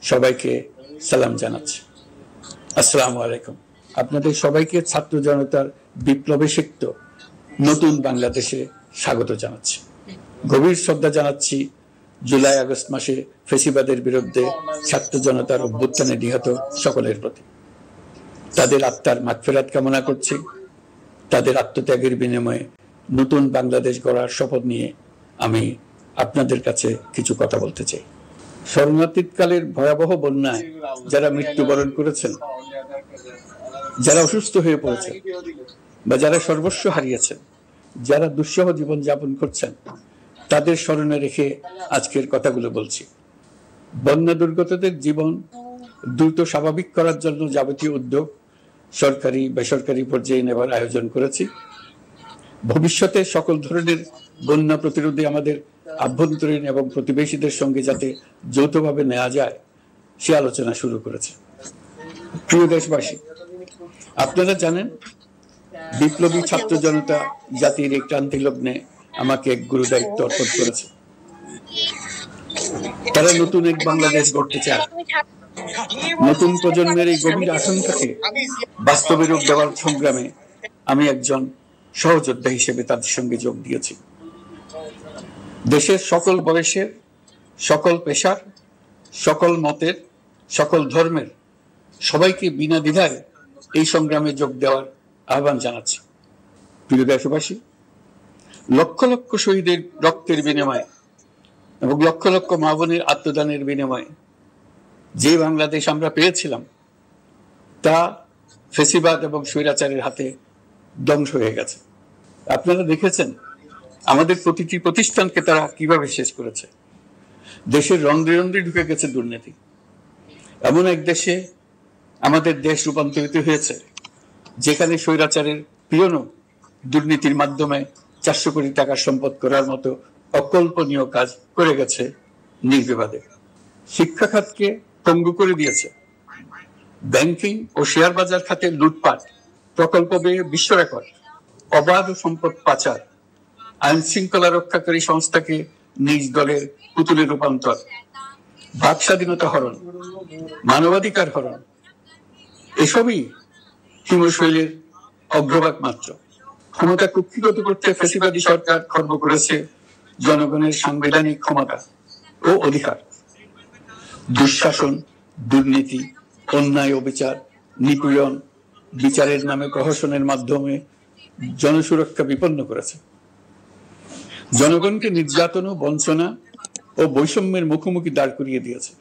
সবাইকে সালাম জানাচ্ছি। আসসালামু আলাইকুম। আপনাদের সবাইকে ছাত্র জনতার বিপ্লবে সিক্ত নতুন বাংলাদেশে স্বাগত জানাচ্ছি। গভীর শ্রদ্ধা জানাচ্ছি জুলাই আগস্ট মাসে ফ্যাসিবাদের বিরুদ্ধে ছাত্র জনতার অভ্যুত্থানে নিহত সকলের প্রতি। তাদের আত্মার মাগফিরাত কামনা করছি। তাদের আত্মত্যাগের বিনিময়ে নতুন বাংলাদেশ গড়ার শপথ নিয়ে আমি আপনাদের কাছে কিছু কথা বলতে চাই। শরণার্থীকালের ভয়াবহ বন্যায় যারা মৃত্যুবরণ করেছেন, যারা অসুস্থ হয়ে পড়েছেন বা যারা সর্বস্ব হারিয়েছেন, যারা দুঃসহ জীবন যাপন করছেন, তাদের স্মরণে রেখে আজকের কথাগুলো বলছি। বন্যা দুর্গতদের জীবন দ্রুত স্বাভাবিক করার জন্য যাবতীয় উদ্যোগ সরকারি বেসরকারি পর্যায়ে নেবার আয়োজন করেছি। ভবিষ্যতে সকল ধরনের বন্যা প্রতিরোধে আমাদের আভ্যন্তরীণ এবং প্রতিবেশীদের সঙ্গে যাতে যৌথভাবে নেওয়া যায় সে আলোচনা শুরু করেছে। প্রিয় দেশবাসী, আপনারা জানেন বিপ্লবী ছাত্র জনতা জাতির এই ক্রান্তি লগ্নে আমাকে এক গুরু দায়িত্ব অর্পণ করেছে। তারা নতুন এক বাংলাদেশ গড়তে চায়। নতুন প্রজন্মের এই গভীর আকাঙ্ক্ষাকে বাস্তবে রূপ দেওয়ার সংগ্রামে আমি একজন সহযোদ্ধা হিসেবে তাদের সঙ্গে যোগ দিয়েছি। দেশের সকল বয়সের, সকল পেশার, সকল মতের, সকল ধর্মের সবাইকে বিনা দ্বিধায় এই সংগ্রামে যোগ দেওয়ার আহ্বান জানাচ্ছি। প্রিয় দেশবাসী, লক্ষ লক্ষ শহীদের রক্তের বিনিময়ে এবং লক্ষ লক্ষ মা বোনের আত্মদানের বিনিময়ে যে বাংলাদেশ আমরা পেয়েছিলাম তা ফ্যাসিবাদ এবং স্বৈরাচারের হাতে ধ্বংস হয়ে গেছে। আপনারা দেখেছেন আমাদের প্রতিটি প্রতিষ্ঠানকে তারা কিভাবে শেষ করেছে। দেশের রন্ধ্রে রন্ধ্রে ঢুকে গেছে দুর্নীতি। এমন এক দেশে আমাদের দেশ রূপান্তরিত হয়েছে যেখানে স্বৈরাচারের পিয়নও দুর্নীতির মাধ্যমে 400 কোটি টাকার সম্পদ করার মতো অকল্পনীয় কাজ করে গেছে নির্বিবাদে। শিক্ষা খাতকে পঙ্গু করে দিয়েছে। ব্যাংকিং ও শেয়ার বাজার খাতে লুটপাট, প্রকল্প ব্যয়ে বিশ্ব রেকর্ড, অবাধ সম্পদ পাচার, আইন শৃঙ্খলা রক্ষাকারী সংস্থাকে নিজ দলের পুতুলে রূপান্তর, বাক স্বাধীনতা হরণ, মানবাধিকার হরণ, এসবই হিমশৈলের অগ্রভাগ মাত্র। ক্ষমতা কুক্ষিগত করতে ফ্যাসিবাদী সরকার খর্ব করেছে জনগণের সাংবিধানিক ক্ষমতা ও অধিকার। দুঃশাসন, দুর্নীতি, অন্যায়, অবিচার, নিপীড়ন, বিচারের নামে প্রহসনের মাধ্যমে জনসুরক্ষা বিপন্ন করেছে। জনগণকে নির্যাতন, বঞ্চনা ও বৈষম্যের মুখোমুখি দাঁড় করিয়ে দিয়েছে।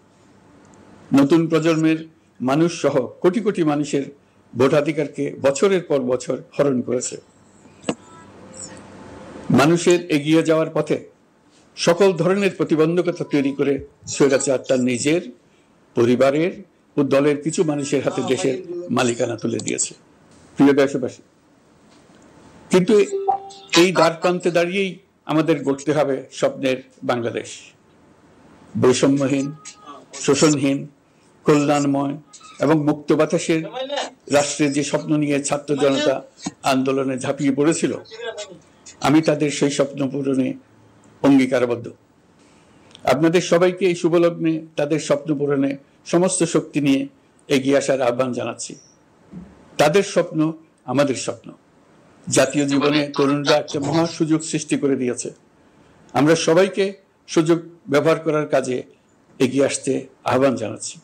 নতুন প্রজন্মের মানুষ সহ কোটি কোটি মানুষের ভোটাধিকারকে বছরের পর বছর হরণ করেছে। মানুষের এগিয়ে যাওয়ার পথে সকল ধরনের প্রতিবন্ধকতা তৈরি করে স্বৈরাচার তার নিজের, পরিবারের ও দলের কিছু মানুষের হাতে দেশের মালিকানা তুলে দিয়েছে। প্রিয় দেশবাসী, কিন্তু এই দ্বার প্রান্তে দাঁড়িয়েই আমাদের গড়তে হবে স্বপ্নের বাংলাদেশ। বৈষম্যহীন, শোষণহীন, কল্যাণময় এবং মুক্ত বাতাসের রাষ্ট্রের যে স্বপ্ন নিয়ে ছাত্র জনতা আন্দোলনে ঝাঁপিয়ে পড়েছিল, আমি তাদের সেই স্বপ্ন পূরণে অঙ্গীকারবদ্ধ। আপনাদের সবাইকে এই শুভলগ্নে তাদের স্বপ্ন পূরণে সমস্ত শক্তি নিয়ে এগিয়ে আসার আহ্বান জানাচ্ছি। তাদের স্বপ্ন আমাদের স্বপ্ন। জাতীয় জীবনে তরুণরা একটা মহা সুযোগ সৃষ্টি করে দিয়েছে। আমরা সবাইকে সুযোগ ব্যবহার করার কাজে এগিয়ে আসতে আহ্বান জানাচ্ছি।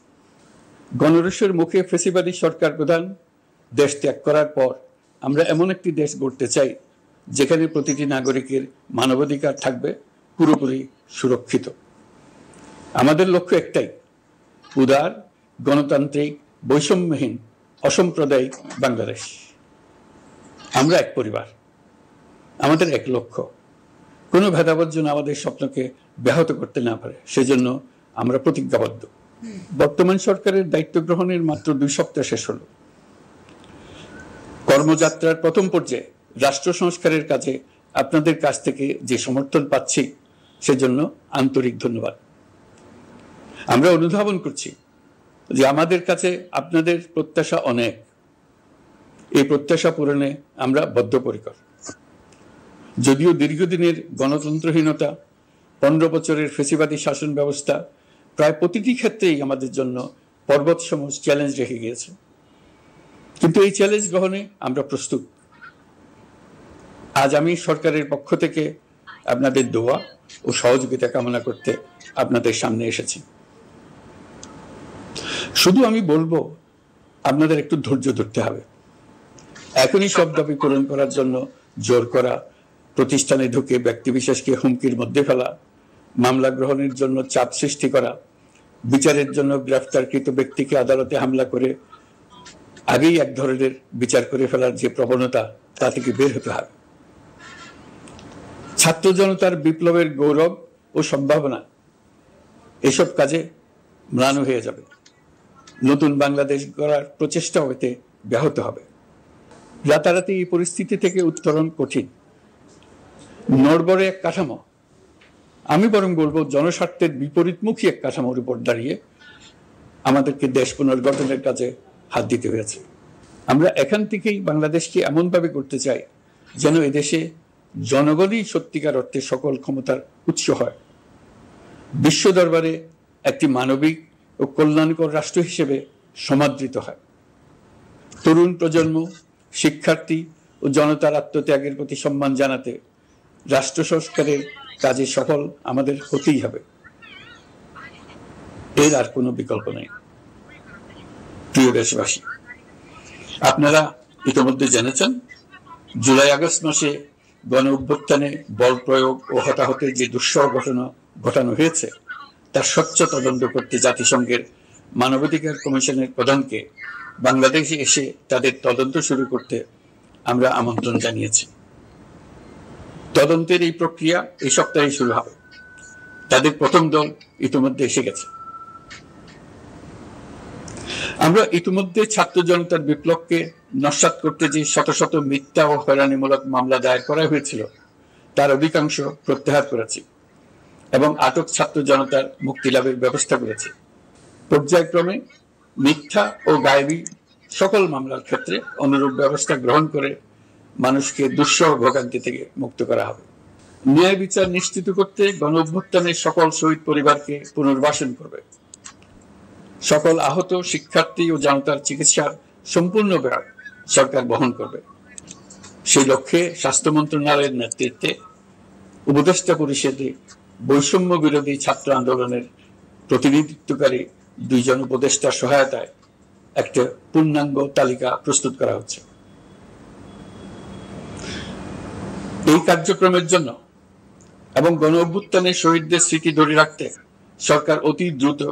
গণরোষের মুখে ফ্যাসিবাদী সরকার প্রধান দেশ ত্যাগ করার পর আমরা এমন একটি দেশ গড়তে চাই যেখানে প্রতিটি নাগরিকের মানবাধিকার থাকবে পুরোপুরি সুরক্ষিত। আমাদের লক্ষ্য একটাই, উদার, গণতান্ত্রিক, বৈষম্যহীন, অসাম্প্রদায়িক বাংলাদেশ। আমরা এক পরিবার, আমাদের এক লক্ষ্য। কোনো ভেদাভেদ যেন আমাদের স্বপ্নকে ব্যাহত করতে না পারে, সেজন্য আমরা প্রতিজ্ঞাবদ্ধ। বর্তমান সরকারের দায়িত্ব গ্রহণের মাত্র 2 সপ্তাহ শেষ হলো। কর্মযাত্রার প্রথম পর্যায়ে রাষ্ট্র সংস্কারের কাজে আপনাদের কাছ থেকে যে সমর্থন পাচ্ছি সেজন্য আন্তরিক ধন্যবাদ। আমরা অনুধাবন করছি যে আমাদের কাছে আপনাদের প্রত্যাশা অনেক। এই প্রত্যাশা পূরণে আমরা বদ্ধপরিকর। যদিও দীর্ঘদিনের গণতন্ত্রহীনতা, 15 বছরের ফ্যাসিবাদী শাসন ব্যবস্থা প্রায় প্রতিটি ক্ষেত্রেই আমাদের জন্য পর্বতসম চ্যালেঞ্জ রেখে গিয়েছে, কিন্তু এই চ্যালেঞ্জ গ্রহণে আমরা প্রস্তুত। আজ আমি সরকারের পক্ষ থেকে আপনাদের দোয়া ও সহযোগিতা কামনা করতে আপনাদের সামনে এসেছি। শুধু আমি বলবো, আপনাদের একটু ধৈর্য ধরতে হবে। এখনই সব দাবি পূরণ করার জন্য জোর করা, প্রতিষ্ঠানে ঢুকে ব্যক্তিবিশেষকে হুমকির মধ্যে ফেলা, মামলা গ্রহণের জন্য চাপ সৃষ্টি করা, বিচারের জন্য গ্রেফতারকৃত ব্যক্তিকে আদালতে হামলা করে আগেই এক ধরনের বিচার করে ফেলার যে প্রবণতা, তা থেকে বের হতে হবে। ছাত্র জনতার বিপ্লবের গৌরব ও সম্ভাবনা এসব কাজে ম্লান হয়ে যাবে। নতুন বাংলাদেশ গড়ার প্রচেষ্টা হইতে ব্যাহত হবে। রাতারাতি এই পরিস্থিতি থেকে উত্তরণ কঠিন। নড়বড়ে এক কাঠামো, আমি বরং বলবো জনস্বার্থের বিপরীতমুখী এক কাঠামোর উপর দাঁড়িয়ে আমাদেরকে দেশ পুনর্গঠনের কাজে হাত দিতে হয়েছে। আমরা এখান থেকেই বাংলাদেশকে এমনভাবে করতে চাই যেন এদেশে জনগণই সত্যিকার অর্থে সকল ক্ষমতার উৎস হয়, বিশ্ব দরবারে একটি মানবিক ও কল্যাণকর রাষ্ট্র হিসেবে সমাদৃত হয়। তরুণ প্রজন্ম, শিক্ষার্থী ও জনতার আত্মত্যাগের প্রতি সম্মান জানাতে রাষ্ট্র সংস্কারের কাজে সফল আমাদের হতেই হবে, এর আর কোনো বিকল্প নেই। প্রিয় দেশবাসী, আপনারা ইতিমধ্যে জেনেছেন জুলাই আগস্ট মাসে গণ অভ্যুত্থানে বল প্রয়োগ ও হতাহতের যে দুঃসহ ঘটনা ঘটানো হয়েছে তার স্বচ্ছ তদন্ত করতে জাতিসংঘের মানবাধিকার কমিশনের প্রধানকে বাংলাদেশে এসে তাদের তদন্ত শুরু করতে আমরা আমন্ত্রণ জানিয়েছি। তদন্তের এই প্রক্রিয়া এই সপ্তাহে শুরু হবে। তাদের প্রথম দল ইতিমধ্যে এসে গেছে। আমরা ইতিমধ্যে ছাত্র জনতার বিপ্লবকে নস্যাৎ করতে যে শত শত মিথ্যা ও হয়রানিমূলক মামলা দায়ের করা হয়েছিল তার অধিকাংশ প্রত্যাহার করেছি এবং আটক ছাত্র জনতার মুক্তি লাভের ব্যবস্থা করেছি। পর্যায়ক্রমে মিথ্যা ও গায়েবী সকল মামলার ক্ষেত্রে অনুরূপ ব্যবস্থা গ্রহণ করে মানুষকে দুঃসহ ভোগান্তি থেকে মুক্ত করা হবে। ন্যায় বিচার নিশ্চিত করতে গণ অভ্যুত্থানের সকল শহীদ পরিবারকে পুনর্বাসন করবে। সকল আহত শিক্ষার্থী ও জনতার চিকিৎসার সম্পূর্ণ ব্যয় সরকার বহন করবে। সেই লক্ষ্যে স্বাস্থ্য মন্ত্রণালয়ের নেতৃত্বে উপদেষ্টা পরিষদে বৈষম্য বিরোধী ছাত্র আন্দোলনের প্রতিনিধিত্বকারী 2 জন উপদেষ্টার সহায়তায় একটা পূর্ণাঙ্গ তালিকা প্রস্তুত করা হচ্ছে। এই কার্যক্রমের জন্য এবং গণ অভ্যুত্থানের শহীদদের স্মৃতি ধরে রাখতে সরকার অতি দ্রুত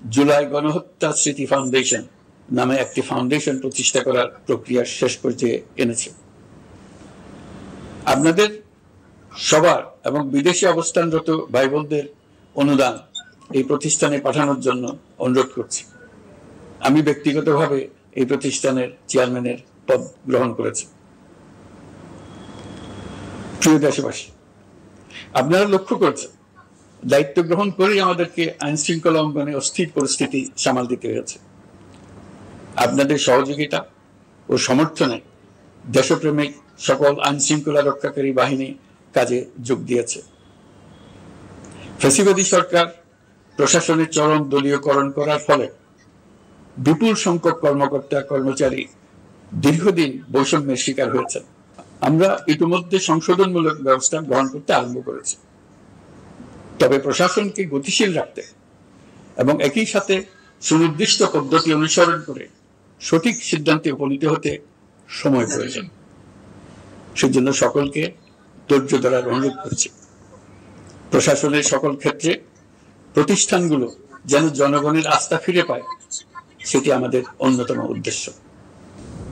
জুলাই গণহত্যা স্মৃতি ফাউন্ডেশন নামে একটি ফাউন্ডেশন প্রতিষ্ঠা করার প্রক্রিয়া শেষ পর্যায়ে এনেছে। আপনাদের সবার এবং বিদেশে অবস্থানরত ভাই বোনদের অনুদান এই প্রতিষ্ঠানে পাঠানোর জন্য অনুরোধ করছি। আমি ব্যক্তিগতভাবে এই প্রতিষ্ঠানের চেয়ারম্যানের পদ গ্রহণ করেছি। প্রিয় দেশবাসী, আপনারা লক্ষ্য করেছেন দায়িত্ব গ্রহণ করেই আমাদেরকে আইন শৃঙ্খলা অঙ্গনে অস্থির পরিস্থিতি সামাল দিতে হয়েছে। আপনাদের সহযোগিতা ও সমর্থনে দেশপ্রেমিক সকল আইন শৃঙ্খলা রক্ষাকারী বাহিনী কাজে যোগ দিয়েছে। ফ্যাসিবাদী সরকার প্রশাসনের চরম দলীয়করণ করার ফলে বিপুল সংখ্যক কর্মকর্তা কর্মচারী দীর্ঘদিন বৈষম্যের শিকার হয়েছেন। আমরা ইতিমধ্যে সংশোধনমূলক ব্যবস্থা গ্রহণ করতে আরম্ভ করেছি, তবে প্রশাসনকে গতিশীল রাখতে এবং একই সাথে সুনির্দিষ্ট পদ্ধতি অনুসরণ করে সঠিক সিদ্ধান্তে উপনীত হতে সময় প্রয়োজন। সেজন্য সকলকে ধৈর্য ধরার অনুরোধ করছি। প্রশাসনের সকল ক্ষেত্রে প্রতিষ্ঠানগুলো যেন জনগণের আস্থা ফিরে পায়, সেটি আমাদের অন্যতম উদ্দেশ্য।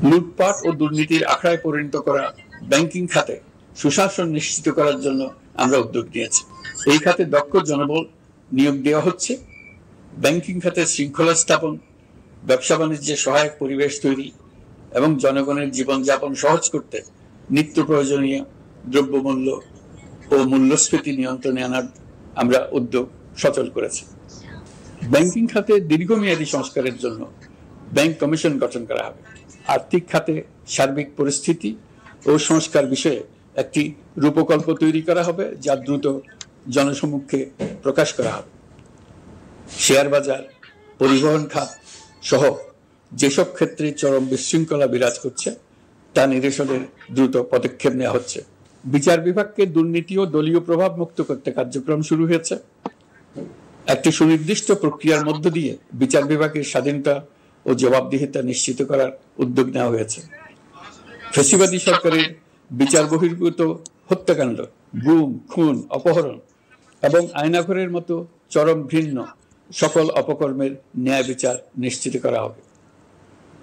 লুটপাট ও দুর্নীতির আখড়ায় পরিণত করা ব্যাংকিং খাতে সুশাসন নিশ্চিত করার জন্য আমরা উদ্যোগ নিয়েছি। এই খাতে দক্ষ জনবল নিয়োগ দেওয়া হচ্ছে। ব্যাংকিং খাতে শৃঙ্খলা স্থাপন, ব্যবসা বাণিজ্যে সহায়ক পরিবেশ তৈরি এবং জনগণের জীবনযাপন সহজ করতে নিত্য প্রয়োজনীয় দ্রব্যমূল্য ও মূল্যস্ফীতি নিয়ন্ত্রণে আনার আমরা উদ্যোগ সচল করেছি। ব্যাংকিং খাতে দীর্ঘমেয়াদী সংস্কারের জন্য ব্যাংক কমিশন গঠন করা হবে। আর্থিক খাতে সার্বিক পরিস্থিতি ও সংস্কার বিষয়ে একটি রূপকল্প তৈরি করা হবে, যা দ্রুত জনসমক্ষে প্রকাশ করা হবে। শেয়ার বাজার, পরিবহন খাত সহ যেসব ক্ষেত্রে চরম বিশৃঙ্খলা বিরাজ করছে তা নিরসনের দ্রুত পদক্ষেপ নেওয়া হচ্ছে। বিচার বিভাগকে দুর্নীতি ও দলীয় প্রভাব মুক্ত করতে কার্যক্রম শুরু হয়েছে। একটি সুনির্দিষ্ট প্রক্রিয়ার মধ্য দিয়ে বিচার বিভাগের স্বাধীনতা ও জবাবদিহিতা নিশ্চিত করার উদ্যোগ নেওয়া হয়েছে। ফ্যাসিবাদী সরকারের বিচার বহির্ভূত হত্যাকাণ্ড, গুম, খুন, অপহরণ এবং আয়নাঘরের মতো চরম ঘৃণ্য সকল অপকর্মের ন্যায় বিচার নিশ্চিত করা হবে।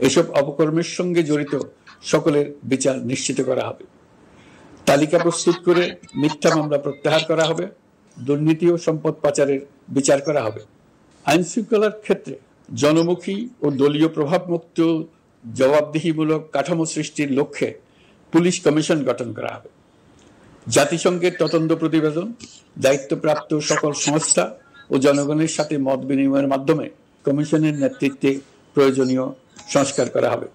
এসব অপকর্মের সঙ্গে জড়িত সকলের বিচার নিশ্চিত করা হবে। তালিকা প্রস্তুত করে মিথ্যা মামলা প্রত্যাহার করা হবে। দুর্নীতি ও সম্পদ পাচারের বিচার করা হবে। আইন শৃঙ্খলার ক্ষেত্রে জনমুখী ও দলীয় প্রভাবমুক্ত জবাবদিহিমূলক কাঠামো সৃষ্টির লক্ষ্যে পুলিশ কমিশন গঠন করা হবে। জাতিসংঘের তদন্ত প্রতিবেদন, দায়িত্বপ্রাপ্ত সকল সংস্থা ও জনগণের সাথে মত বিনিময়ের মাধ্যমে কমিশনের নেতৃত্বে প্রয়োজনীয় সংস্কার করা হবে।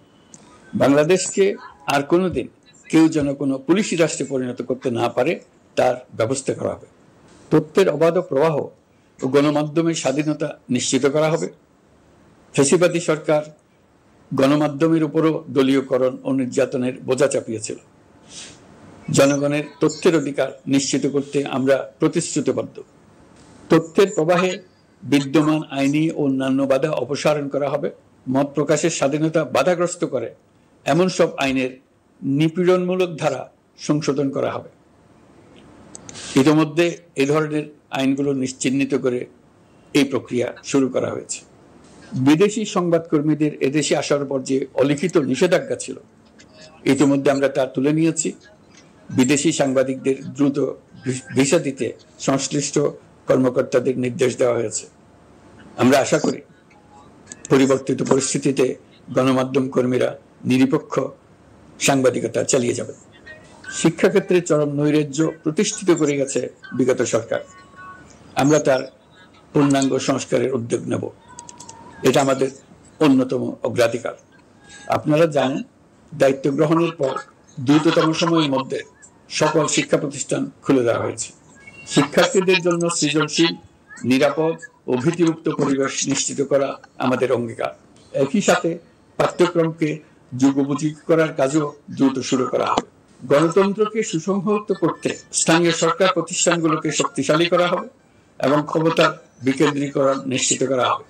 বাংলাদেশকে আর কোনোদিন কেউ যেন কোনো পুলিশি রাষ্ট্রে পরিণত করতে না পারে তার ব্যবস্থা করা হবে। তথ্যের অবাধ প্রবাহ ও গণমাধ্যমের স্বাধীনতা নিশ্চিত করা হবে। ফ্যাসিবাদী সরকার গণমাধ্যমের উপরও দলীয়করণ ও নির্যাতনের বোঝা চাপিয়েছিল। জনগণের তথ্যের অধিকার নিশ্চিত করতে আমরা প্রতিশ্রুতিবদ্ধ। তথ্যের প্রবাহে বিদ্যমান আইনি ও অন্যান্য বাধা অপসারণ করা হবে। মত প্রকাশের স্বাধীনতা বাধাগ্রস্ত করে এমন সব আইনের নিপীড়নমূলক ধারা সংশোধন করা হবে। ইতিমধ্যে এই ধরনের আইনগুলো নিশ্চিহ্নিত করে এই প্রক্রিয়া শুরু করা হয়েছে। বিদেশি সংবাদকর্মীদের এদেশে আসার পর যে অলিখিত নিষেধাজ্ঞা ছিল, ইতিমধ্যে আমরা তা তুলে নিয়েছি। বিদেশি সাংবাদিকদের দ্রুত ভিসা দিতে সংশ্লিষ্ট কর্মকর্তাদের নির্দেশ দেওয়া হয়েছে। আমরা আশা করি পরিবর্তিত পরিস্থিতিতে গণমাধ্যম কর্মীরা নিরপেক্ষ সাংবাদিকতা চালিয়ে যাবে। শিক্ষাক্ষেত্রে চরম নৈরাজ্য প্রতিষ্ঠিত করে গেছে বিগত সরকার। আমরা তার পূর্ণাঙ্গ সংস্কারের উদ্যোগ নেব। এটা আমাদের অন্যতম অগ্রাধিকার। আপনারা জানেন, দায়িত্ব গ্রহণের পর দ্রুততম সময়ের মধ্যে সকল শিক্ষা প্রতিষ্ঠান খুলে দেওয়া হয়েছে। শিক্ষার্থীদের জন্য সৃজনশীল, নিরাপদ ও ভীতিমুক্ত পরিবেশ নিশ্চিত করা আমাদের অঙ্গীকার। একই সাথে পাঠ্যক্রমকে যুগোপযোগী করার কাজও দ্রুত শুরু করা হবে। গণতন্ত্রকে সুসংহত করতে স্থানীয় সরকার প্রতিষ্ঠানগুলোকে শক্তিশালী করা হবে এবং ক্ষমতার বিকেন্দ্রীকরণ নিশ্চিত করা হবে।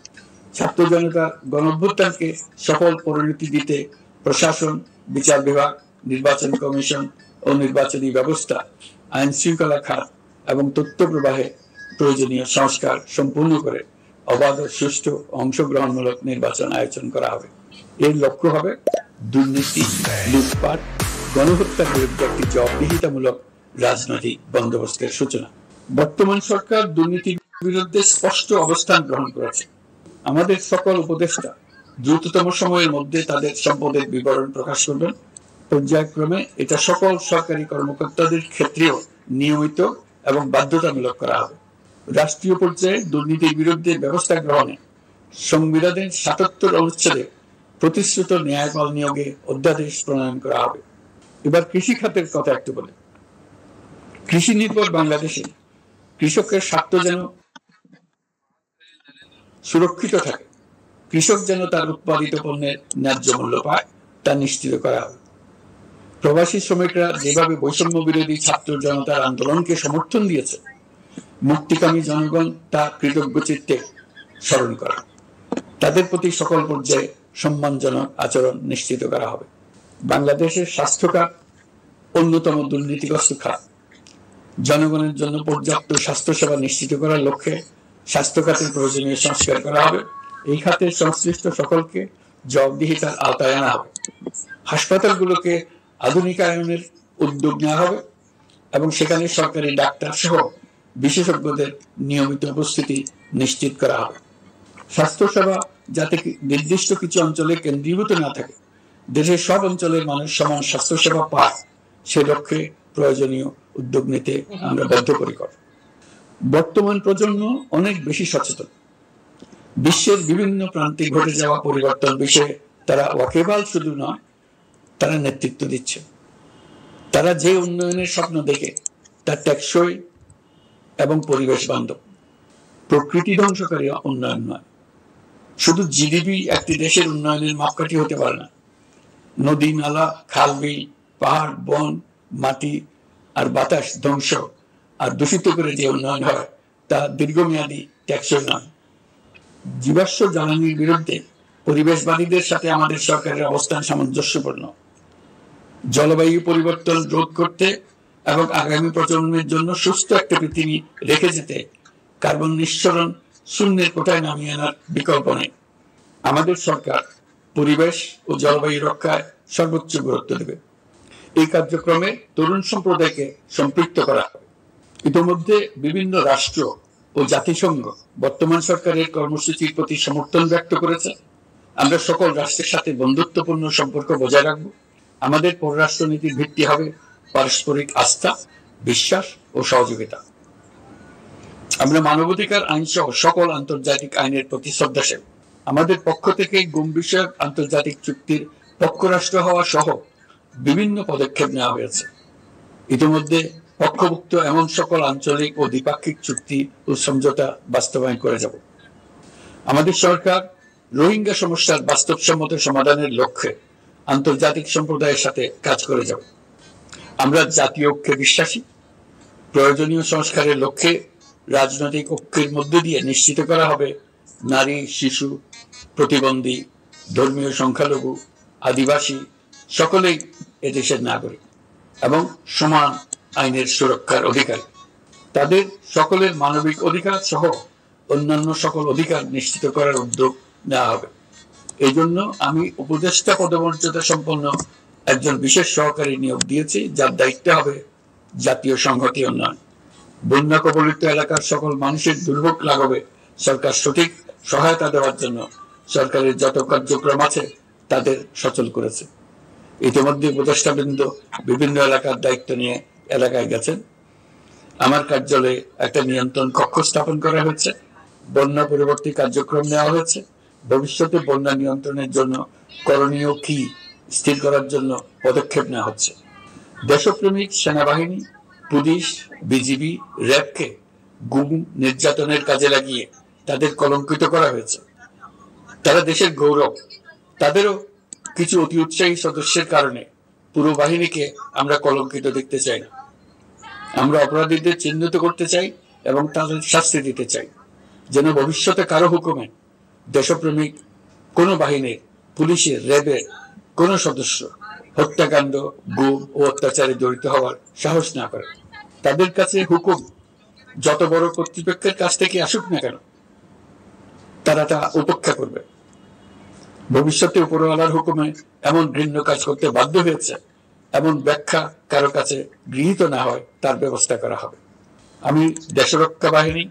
ছাত্র জনতার গণঅভ্যুত্থানকে সফল পরিণতি দিতে প্রশাসন, বিচার বিভাগ, নির্বাচন কমিশন ও নির্বাচনী ব্যবস্থা, আইন শৃঙ্খলা খাত এবং তথ্য প্রবাহে প্রয়োজনীয় সংস্কার সম্পূর্ণ করে অবাধ ও সুষ্ঠু অংশগ্রহণমূলক নির্বাচন আয়োজন করা হবে। এর লক্ষ্য হবে দুর্নীতি, লুটপাট, গণহত্যার বিরুদ্ধে একটি জবাবদিহিতামূলক রাজনৈতিক বন্দোবস্তের সূচনা। বর্তমান সরকার দুর্নীতির বিরুদ্ধে স্পষ্ট অবস্থান গ্রহণ করেছে। আমাদের সকল উপদেষ্টা দ্রুততম সময়ের মধ্যে তাদের সম্পদের বিবরণ প্রকাশ করবেন। পর্যায়ক্রমে এটা সকল সরকারি কর্মকর্তাদের ক্ষেত্রেও নিয়মিত এবং বাধ্যতামূলক করা হবে। রাষ্ট্রীয় পর্যায়ে দুর্নীতির বিরুদ্ধে ব্যবস্থা গ্রহণে সংবিধানের ৭৭ অনুচ্ছেদে প্রতিশ্রুত ন্যায়পাল নিয়োগে অধ্যাদেশ প্রণয়ন করা হবে। এবার কৃষি খাতের কথা একটু বলে। কৃষি নির্ভর বাংলাদেশে কৃষকের স্বার্থ যেন সুরক্ষিত থাকে, কৃষক যেন তার উৎপাদিত পণ্যের ন্যায্য মূল্য পায়, তা নিশ্চিত করা হবে। প্রবাসী শ্রমিকরা যেভাবে বৈষম্য বিরোধী ছাত্র জনতার আন্দোলনকে সমর্থন দিয়েছে, মুক্তিকামী জনগণ তা কৃতজ্ঞ চিত্তে স্মরণ করা। তাদের প্রতি সকল পর্যায়ে সম্মানজনক আচরণ নিশ্চিত করা হবে। বাংলাদেশের স্বাস্থ্য খাত অন্যতম দুর্নীতিগ্রস্ত খাত। জনগণের জন্য পর্যাপ্ত স্বাস্থ্যসেবা নিশ্চিত করার লক্ষ্যে স্বাস্থ্য খাতের প্রয়োজনীয় সংস্কার করা হবে। এই খাতের সংশ্লিষ্ট সকলকে জবাবদিহিতার আওতায় আনা হবে। হাসপাতালগুলোকে আধুনিকায়নের উদ্যোগ নেওয়া হবে এবং সেখানে সরকারি ডাক্তার সহ বিশেষজ্ঞদের নিয়মিত উপস্থিতি নিশ্চিত করা হবে। স্বাস্থ্যসেবা যাতে নির্দিষ্ট কিছু অঞ্চলে কেন্দ্রীভূত না থাকে, দেশের সব অঞ্চলের মানুষ সমান স্বাস্থ্যসেবা পায়, সে লক্ষ্যে প্রয়োজনীয় উদ্যোগ নিতে আমরা বদ্ধপরিকর। বর্তমান প্রজন্ম অনেক বেশি সচেতন। বিশ্বের বিভিন্ন প্রান্তে ঘটে যাওয়া পরিবর্তন বিষয়ে তারা ওয়াকিবহাল শুধু নয়, তারা নেতৃত্ব দিচ্ছে। তারা যে উন্নয়নের স্বপ্ন দেখে তা টেকসই এবং পরিবেশ বান্ধব, প্রকৃতি ধ্বংসকারী উন্নয়ন নয়। শুধু জিডিপি একটি দেশের উন্নয়নের মাপকাঠি হতে পারে না। নদী, নালা, খাল, বিল, পাহাড়, বন, মাটি আর বাতাস ধ্বংস আর দূষিত করে যে উন্নয়ন হয় তা দীর্ঘমেয়াদী টেকসই নয়। জীবাশ্ম জ্বালানির বিরুদ্ধে পরিবেশবাদীদের সাথে আমাদের সরকারের অবস্থান সামঞ্জস্যপূর্ণ। জলবায়ু পরিবর্তন রোধ করতে এবং আগামী প্রজন্মের জন্য সুস্থ একটা পৃথিবী রেখে যেতে কার্বন নিঃসরণ শূন্যের কোঠায় নামিয়ে আনার বিকল্প নেই। আমাদের সরকার পরিবেশ ও জলবায়ু রক্ষায় সর্বোচ্চ গুরুত্ব দেবে। এই কার্যক্রমে তরুণ সম্প্রদায়কে সম্পৃক্ত করা হবে। ইতিমধ্যে বিভিন্ন রাষ্ট্র ও জাতিসংঘ বর্তমান সরকারের কর্মসূচির প্রতি সমর্থন ব্যক্ত করেছে। আমরা সকল রাষ্ট্রের সাথে বন্ধুত্বপূর্ণ সম্পর্ক বজায় রাখব। আমাদের পররাষ্ট্রনীতির ভিত্তি হবে পারস্পরিক আস্থা, বিশ্বাস ও সহযোগিতা। আমরা মানবাধিকার আইন সহ সকল আন্তর্জাতিক আইনের প্রতি শ্রদ্ধাশীল। আমাদের পক্ষ থেকে গুম বিষয়ক আন্তর্জাতিক চুক্তির পক্ষরাষ্ট্র হওয়া সহ বিভিন্ন পদক্ষেপ নেওয়া হয়েছে। ইতিমধ্যে পক্ষভুক্ত এমন সকল আঞ্চলিক ও দ্বিপাক্ষিক চুক্তি ও সমঝোতা বাস্তবায়ন করে যাব। আমাদের সরকার রোহিঙ্গা সমস্যার বাস্তবসম্মত সমাধানের লক্ষ্যে আন্তর্জাতিক সম্প্রদায়ের সাথে কাজ করে যাব। আমরা জাতীয় ঐক্যে বিশ্বাসী। প্রয়োজনীয় সংস্কারের লক্ষ্যে রাজনৈতিক ঐক্যের মধ্য দিয়ে নিশ্চিত করা হবে নারী, শিশু, প্রতিবন্ধী, ধর্মীয় সংখ্যালঘু, আদিবাসী সকলেই এদেশের নাগরিক এবং সমান আইনের সুরক্ষার অধিকারী। তাদের সকলের মানবিক অধিকার সহ অন্যান্য সকল অধিকার নিশ্চিত করার উদ্যোগ নেওয়া হবে। এই জন্য আমি উপদেষ্টা পদমর্যাদা সম্পন্ন একজন বিশেষ সহকারী নিয়োগ দিয়েছি, যার দায়িত্ব হবে জাতীয় সংহতি উন্নয়ন। বন্যা কবলিত এলাকার সকল মানুষের দুর্ভোগ লাঘবে সরকার সঠিক সহায়তা দেওয়ার জন্য সরকারের যত কার্যক্রম আছে তাদের সচল করেছে। ইতিমধ্যে উপদেষ্টাবৃন্দ বিভিন্ন এলাকার দায়িত্ব নিয়ে এলাকায় গেছেন। আমার কার্যালয়ে একটা নিয়ন্ত্রণ কক্ষ স্থাপন করা হয়েছে। বন্যা পরবর্তী কার্যক্রম নেওয়া হয়েছে। ভবিষ্যতে বন্যা নিয়ন্ত্রণের জন্য করণীয় কি স্থির করার জন্য পদক্ষেপ নেওয়া হচ্ছে। দেশপ্রেমিক সেনাবাহিনী, পুলিশ, বিজিবি, র্যাবকে গুম নির্যাতনের কাজে লাগিয়ে তাদের কলঙ্কিত করা হয়েছে। তারা দেশের গৌরব। তাদেরও কিছু অতি উৎসাহী সদস্যের কারণে পুরো বাহিনীকে আমরা কলঙ্কিত দেখতে চাই না। আমরা অপরাধীদের চিহ্নিত করতে চাই এবং তাদের শাস্তি দিতে চাই, যেন ভবিষ্যতে কারো হুকুমে দেশপ্রেমিক কোন বাহিনীর, পুলিশের, র্যাবের কোন সদস্য হত্যাকাণ্ড, গুম ও অত্যাচারে জড়িত হওয়ার সাহস না করে। তাদের কাছে হুকুম যত বড় কর্তৃপক্ষের কাছ থেকে আসুক না কেন, তারা তা উপেক্ষা করবে। ভবিষ্যতে উপরওয়ালার হুকুমে এমন ঘৃণ্য কাজ করতে বাধ্য হয়েছে এমন ব্যাখ্যা কারো কাছে গৃহীত না হয় তার ব্যবস্থা করা হবে। আমি দেশরক্ষা বাহিনী,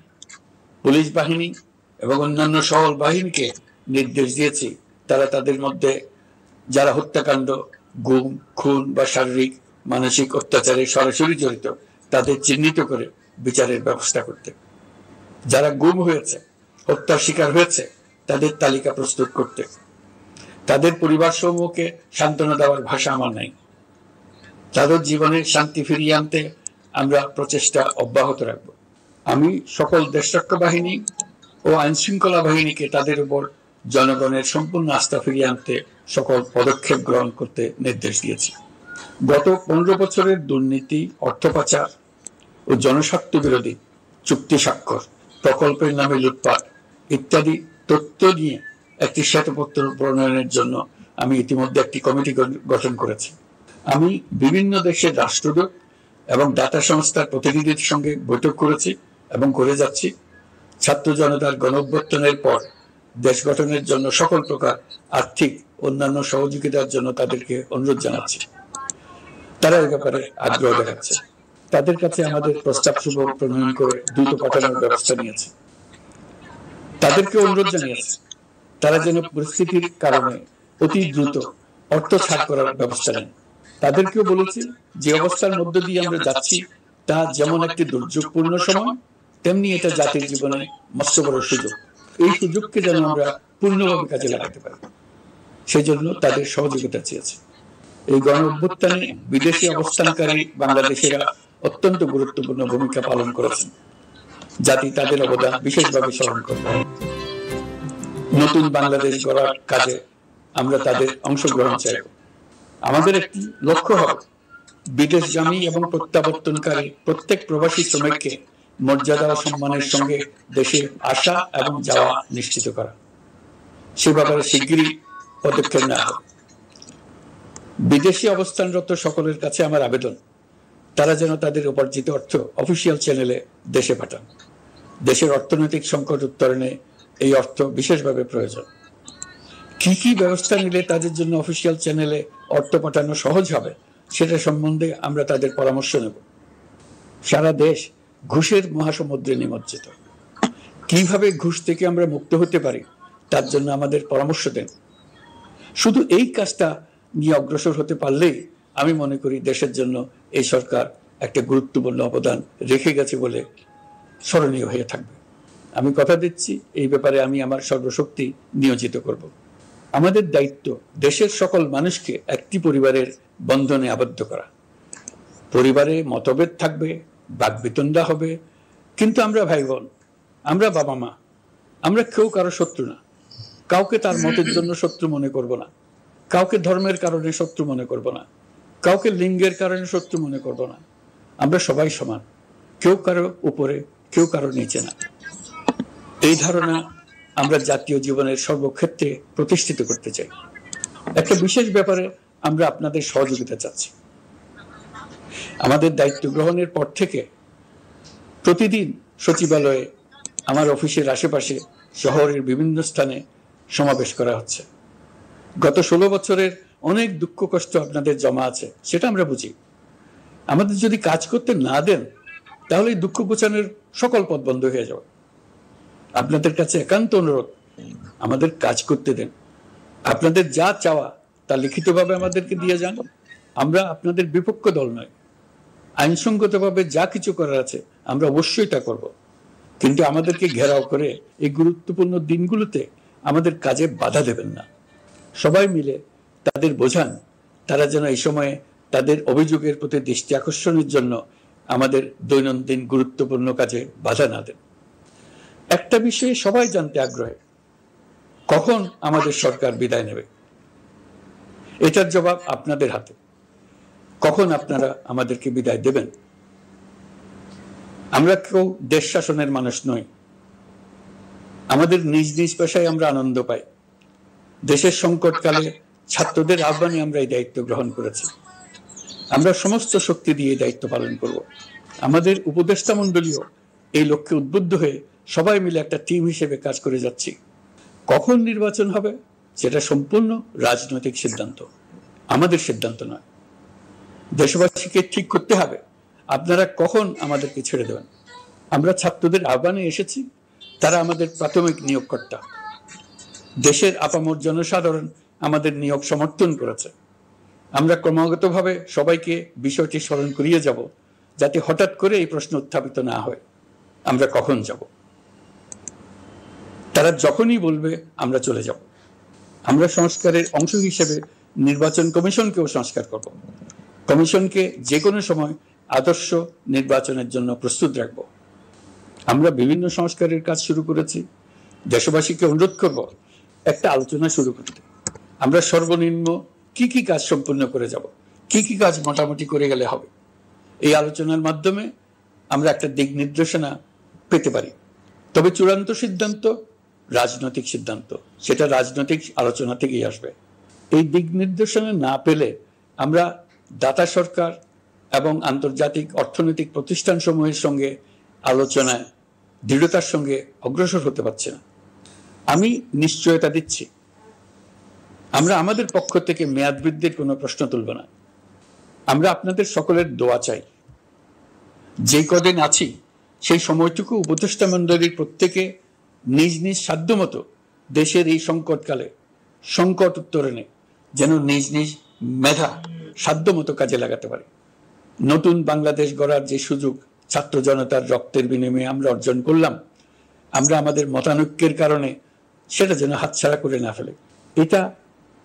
পুলিশ বাহিনী এবং অন্যান্য সকল বাহিনীকে নির্দেশ দিয়েছি তারা তাদের মধ্যে যারা হত্যাকাণ্ড, গুম, খুন বা শারীরিক মানসিক অত্যাচারে সরাসরি জড়িত তাদের চিহ্নিত করে বিচারের ব্যবস্থা করতে। যারা গুম হয়েছে, হত্যার শিকার হয়েছে তাদের তালিকা প্রস্তুত করতে। তাদের পরিবার সমূহকে সান্ত্বনা দেওয়ার ভাষা আমার নাই। তাদের জীবনের শান্তি ফিরিয়ে আনতে আমরা প্রচেষ্টা অব্যাহত রাখব। আমি সকল দেশরক্ষা বাহিনী ও আইন শৃঙ্খলা বাহিনীকে তাদের উপর জনগণের সম্পূর্ণ আস্থা ফিরিয়ে আনতে সকল পদক্ষেপ গ্রহণ করতে নির্দেশ দিয়েছি। গত 15 বছরের দুর্নীতি, অর্থ পাচার ও জনস্বার্থ বিরোধী চুক্তি স্বাক্ষর, প্রকল্পের নামে লুটপাট ইত্যাদি তথ্য নিয়ে একটি শ্বেতপত্র প্রণয়নের জন্য আমি ইতিমধ্যে একটি কমিটি গঠন করেছি। আমি বিভিন্ন দেশের রাষ্ট্রদূত এবং দাতা সংস্থার প্রতিনিধিদের সঙ্গে বৈঠক করেছি এবং করে যাচ্ছি। ছাত্র জনতার গণঅভ্যুত্থানের পর দেশ গঠনের জন্য সকল প্রকার আর্থিক অন্যান্য সহযোগিতার জন্য তাদেরকে অনুরোধ জানাচ্ছি। তারা এ ব্যাপারে আগ্রহ দেখাচ্ছে। তাদের কাছে আমাদের প্রস্তাব সমূহ প্রণয়ন করে দ্রুত পাঠানোর ব্যবস্থা নিয়েছে। তাদেরকে অনুরোধ জানিয়েছে তারা যেন পরিস্থিতির কারণে অতি দ্রুত অর্থ ছাড় করার ব্যবস্থা নেন। তাদেরকেও বলেছি যে অবস্থার মধ্য দিয়ে আমরা যাচ্ছি তা যেমন একটি দুর্যোগপূর্ণ সময়, তেমনি এটা জাতির জীবনে মস্ত বড় সুযোগ। এই সুযোগকে যেন আমরা পূর্ণভাবে কাজে লাগাতে পারি, সেজন্য তাদের সহযোগিতা চেয়েছে। এই গণ অভ্যুত্থানে বিদেশি অবস্থানকারী বাংলাদেশিরা অত্যন্ত গুরুত্বপূর্ণ ভূমিকা পালন করেছেন। জাতি তাদের অবদান বিশেষভাবে স্মরণ করবে। নতুন বাংলাদেশ গড়ার কাজে আমরা তাদের অংশগ্রহণ চাইব। আমাদের একটি লক্ষ্য হবে বিদেশগামী এবং প্রত্যাবর্তনকারী প্রত্যেক প্রবাসী শ্রমিককে মর্যাদা ও সম্মানের সঙ্গে দেশে আসা এবং যাওয়া নিশ্চিত করা। সে ব্যাপারে শিগগিরই পদক্ষেপ নেওয়া হবে। বিদেশি অবস্থানরত সকলের কাছে আমার আবেদন, তারা যেন তাদের উপার্জিত অর্থ অফিসিয়াল চ্যানেলে দেশে পাঠান। দেশের অর্থনৈতিক সংকট উত্তরণে এই অর্থ বিশেষভাবে প্রয়োজন। কি কি ব্যবস্থা নিলে তাদের জন্য অফিসিয়াল চ্যানেলে অর্থ পাঠানো সহজ হবে সেটা সম্বন্ধে আমরা তাদের পরামর্শ নেব। সারা দেশ ঘুষের মহাসমুদ্রে নিমজ্জিত। কিভাবে ঘুষ থেকে আমরা মুক্ত হতে পারি তার জন্য আমাদের পরামর্শ দেন। শুধু এই কাজটা নিয়ে অগ্রসর হতে পারলেই আমি মনে করি দেশের জন্য এই সরকার একটা গুরুত্বপূর্ণ অবদান রেখে গেছে বলে স্মরণীয় হয়ে থাকবে। আমি কথা দিচ্ছি, এই ব্যাপারে আমি আমার সর্বশক্তি নিয়োজিত করব। আমাদের দায়িত্ব দেশের সকল মানুষকে একটি পরিবারের বন্ধনে আবদ্ধ করা। পরিবারে মতভেদ থাকবে, বাকবিতণ্ডা হবে, কিন্তু আমরা ভাই বোন, আমরা বাবা মা, আমরা কেউ কারো শত্রু না। কাউকে তার মতের জন্য শত্রু মনে করব না, কাউকে ধর্মের কারণে শত্রু মনে করব না, কাউকে লিঙ্গের কারণে শত্রু মনে করব না। আমরা সবাই সমান, কেউ কারো উপরে, কেউ কারো নিচে না। এই ধারণা আমরা জাতীয় জীবনের সর্বক্ষেত্রে প্রতিষ্ঠিত করতে চাই। একটা বিশেষ ব্যাপারে আমরা আপনাদের সহযোগিতা চাচ্ছি। আমাদের দায়িত্ব গ্রহণের পর থেকে প্রতিদিন সচিবালয়ে, আমার অফিসের আশেপাশে, শহরের বিভিন্ন স্থানে সমাবেশ করা হচ্ছে। গত 16 বছরের অনেক দুঃখ কষ্ট আপনাদের জমা আছে, সেটা আমরা বুঝি। আমাদের যদি কাজ করতে না দেন তাহলে দুঃখ ঘোচানোর সকল পথ বন্ধ হয়ে যাবে। আপনাদের কাছে একান্ত অনুরোধ, আমাদের কাজ করতে দেন। আপনাদের যা চাওয়া তা লিখিতভাবে আমাদেরকে দিয়ে যান। আমরা আপনাদের বিপক্ষ দল নয়। আইনসঙ্গতভাবে যা কিছু করার আছে আমরা অবশ্যই তা করব, কিন্তু আমাদেরকে ঘেরাও করে এই গুরুত্বপূর্ণ দিনগুলোতে আমাদের কাজে বাধা দেবেন না। সবাই মিলে তাদের বোঝান, তারা যেন এই সময়ে তাদের অভিযোগের প্রতি দৃষ্টি আকর্ষণের জন্য আমাদের দৈনন্দিন গুরুত্বপূর্ণ কাজে বাধা না দেন। একটা বিষয়ে সবাই জানতে আগ্রহী, কখন আমাদের সরকার বিদায় নেবে। এটার জবাব আপনাদের হাতে। কখন আপনারা আমাদেরকে বিদায় দেবেন? আমরা কেউ দেশ শাসনের মানুষ নই। আমাদের নিজ নিজ পেশায় আমরা আনন্দ পাই। দেশের সংকটকালে ছাত্রদের আহ্বানে আমরা এই দায়িত্ব গ্রহণ করেছি। আমরা সমস্ত শক্তি দিয়ে এই দায়িত্ব পালন করব। আমাদের উপদেষ্টা মণ্ডলীও এই লক্ষ্যে উদ্বুদ্ধ হয়ে সবাই মিলে একটা টিম হিসেবে কাজ করে যাচ্ছি। কখন নির্বাচন হবে সেটা সম্পূর্ণ রাজনৈতিক সিদ্ধান্ত, আমাদের সিদ্ধান্ত নয়। দেশবাসীকে ঠিক করতে হবে আপনারা কখন আমাদেরকে ছেড়ে দেবেন। আমরা ছাত্রদের আহ্বানে এসেছি, তারা আমাদের প্রাথমিক নিয়োগকর্তা। দেশের আপামর জনসাধারণ আমাদের নিয়োগ সমর্থন করেছে। আমরা ক্রমাগতভাবে সবাইকে বিষয়টি স্মরণ করিয়ে যাব, যাতে হঠাৎ করে এই প্রশ্ন উত্থাপিত না হয় আমরা কখন যাব। তারা যখনই বলবে আমরা চলে যাব। আমরা সংস্কারের অংশ হিসেবে নির্বাচন কমিশনকেও সংস্কার করব। কমিশনকে যে কোনো সময় আদর্শ নির্বাচনের জন্য প্রস্তুত রাখব। আমরা বিভিন্ন সংস্কারের কাজ শুরু করেছি। দেশবাসীকে অনুরোধ করব একটা আলোচনা শুরু করতে। আমরা সর্বনিম্ন কি কি কাজ সম্পূর্ণ করে যাব, কি কি কাজ মোটামুটি করে গেলে হবে। এই আলোচনার মাধ্যমে আমরা একটা দিক নির্দেশনা পেতে পারি। তবে চূড়ান্ত সিদ্ধান্ত রাজনৈতিক সিদ্ধান্ত, সেটা রাজনৈতিক আলোচনা থেকেই আসবে। এই দিক নির্দেশনা না পেলে আমরা দাতা সরকার এবং আন্তর্জাতিক অর্থনৈতিক প্রতিষ্ঠানসমূহের সঙ্গে আলোচনায় দৃঢ়তার সঙ্গে অগ্রসর হতে পারছি না। আমি নিশ্চয়তা দিচ্ছি, আমরা আমাদের পক্ষ থেকে মেয়াদ বৃদ্ধির কোনো প্রশ্ন তুলব না। আমরা আপনাদের সকলের দোয়া চাই। যে কদিন আছি সেই সময়টুকু উপদেষ্টা মণ্ডলীর প্রত্যেকে নিজ নিজ সাধ্যমতো দেশের এই সংকটকালে সংকট উত্তরণে যেন নিজ নিজ মেধা সাধ্যমতো কাজে লাগাতে পারে। নতুন বাংলাদেশ গড়ার যে সুযোগ ছাত্র জনতার রক্তের বিনিময়ে আমরা অর্জন করলাম, আমরা আমাদের মতানৈক্যের কারণে সেটা যেন হাতছাড়া করে না ফেলে, এটা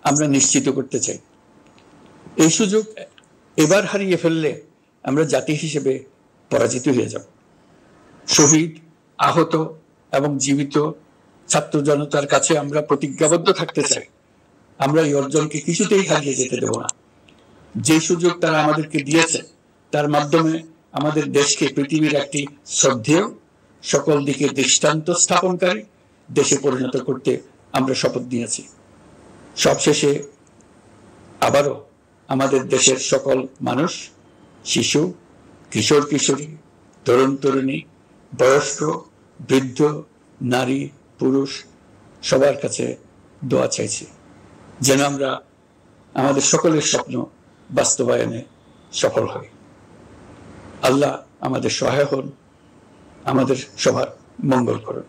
আমরা নিশ্চিত করতে চাই। এই সুযোগ এবার হারিয়ে ফেললে আমরা জাতি হিসেবে পরাজিত হয়ে যাব। শহীদ, আহত এবং জীবিত ছাত্র জনতার কাছে আমরা প্রতিজ্ঞাবদ্ধ থাকতে চাই, আমরা এই অর্জনকে কিছুতেই হারিয়ে যেতে দেব না। যে সুযোগ তারা আমাদেরকে দিয়েছে তার মাধ্যমে আমাদের দেশকে পৃথিবীর একটি শ্রদ্ধেয়, সকল দিকে দৃষ্টান্ত স্থাপনকারী দেশে পরিণত করতে আমরা শপথ নিয়েছি। সবশেষে আবারও আমাদের দেশের সকল মানুষ, শিশু, কিশোর কিশোরী, তরুণ তরুণী, বয়স্ক, বৃদ্ধ, নারী, পুরুষ সবার কাছে দোয়া চাইছি যেন আমরা আমাদের সকলের স্বপ্ন বাস্তবায়নে সফল হই। আল্লাহ আমাদের সহায় হন, আমাদের সবার মঙ্গল করুন।